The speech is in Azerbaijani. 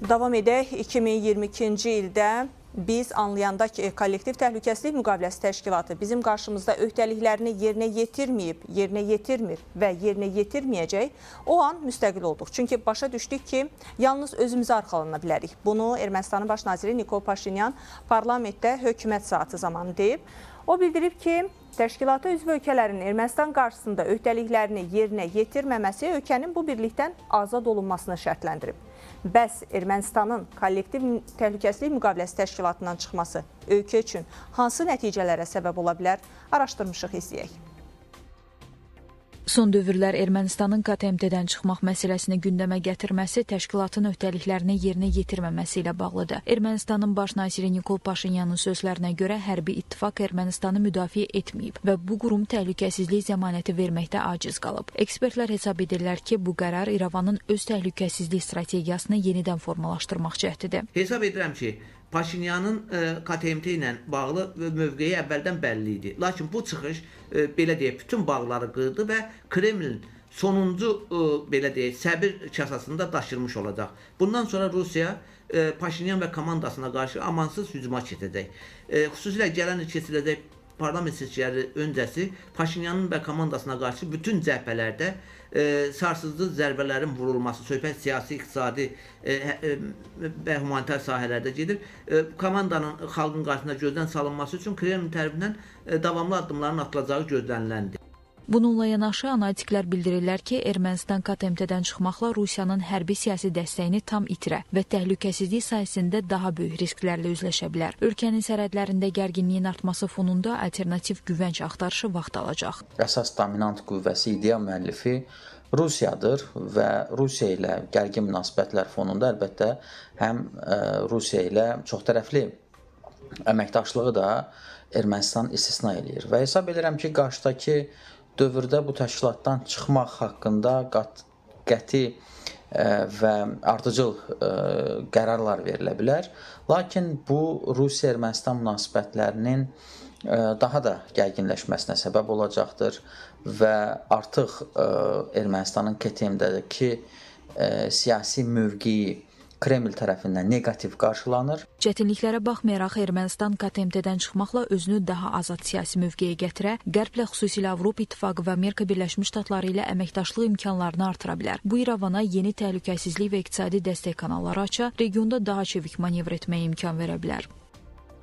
Davam edək. 2022-ci ildə biz anlayanda ki, kollektiv təhlükəsizlik müqaviləsi təşkilatı bizim qarşımızda öhdəliklərini yerinə yetirməyib, yerinə yetirmir və yerinə yetirməyəcək, o an müstəqil olduq. Çünki başa düşdük ki, yalnız özümüzə arxalana bilərik. Bunu Ermənistanın baş naziri Nikol Paşinyan parlamentdə hökumət saatı zamanı deyib. O bildirib ki, təşkilata üzv ölkələrin Ermənistan qarşısında öhdəliklərini yerinə yetirməməsi ölkənin bu birlikdən azad olunmasını şərtləndirib. Bəs Ermənistanın kollektiv təhlükəsizlik müqaviləsi təşkilatından çıxması ölkə üçün hansı nəticələrə səbəb ola bilər? Araşdırmışıq, izləyək. Son dövrlər Ermənistanın KMTT-dən çıxmaq məsələsini gündəmə gətirməsi təşkilatın öhdəliklərini yerinə yetirməməsi ilə bağlıdır. Ermənistanın baş naziri Nikol Paşinyanın sözlərinə görə hərbi ittifaq Ermənistanı müdafiə etməyib və bu qurum təhlükəsizlik zəmanəti verməkdə aciz qalıb. Ekspertlər hesab edirlər ki, bu qərar İrəvanın öz təhlükəsizlik strategiyasını yenidən formalaşdırmaq cəhdidir. Hesab edirəm ki, Paşinyanın KMTT ilə bağlı mövqeyi əvvəldən bəlli idi. Lakin bu çıxış, belə deyək, bütün bağları qırdı və Kremlin sonuncu, belə deyək, səbir kasasında daşırmış olacaq. Bundan sonra Rusiya Paşinyan və komandasına qarşı amansız hücuma keçəcək. Xüsusilə gələn il keçiriləcək parlament seçkiləri öncəsi Paşinyanın və komandasına qarşı bütün cəhbələrdə sarsıdıcı zərbələrin vurulması, söhbət siyasi, iqtisadi və humanitar sahələrdə gedir. Komandanın xalqın qarşısında gözdən salınması üçün Kremlin tərəfindən davamlı addımların atılacağı gözləniləndi. Bununla yanaşı analitiklər bildirirlər ki, Ermənistan KMTT-dən çıxmaqla Rusiyanın hərbi siyasi dəstəyini tam itirə və təhlükəsizlik sayəsində daha böyük risklərlə üzləşə bilər. Ölkənin sərhədlərində gərginliyin artması fonunda alternativ güvənc axtarışı vaxt alacaq. Əsas dominant qüvvəsi, idea müəllifi Rusiyadır və Rusiya ilə gərgin münasibətlər fonunda əlbəttə həm Rusiya ilə çoxtərəfli əməkdaşlığı da Ermənistan istisna eləyir. Və hesab edirəm ki, qarşıdakı dövrdə bu təşkilatdan çıxmaq haqqında qəti və ardıcıl qərarlar verilə bilər. Lakin bu Rusiya-Ermənistan münasibətlərinin daha da gərginləşməsinə səbəb olacaqdır və artıq Ermənistanın KMTT-dəki siyasi mövqeyi Kreml tərəfindən negativ qarşılanır. Çətinliklərə baxmayaraq Ermənistan KMTT-dən çıxmaqla özünü daha azad siyasi mövqeyə gətirə, Qərblə xüsusilə Avropa İttifaqı və Amerika Birləşmiş Ştatları ilə əməkdaşlıq imkanlarını artıra bilər. Bu İrəvana yeni təhlükəsizlik və iqtisadi dəstək kanalları aça, regionda daha çevik manevr etməyə imkan verə bilər.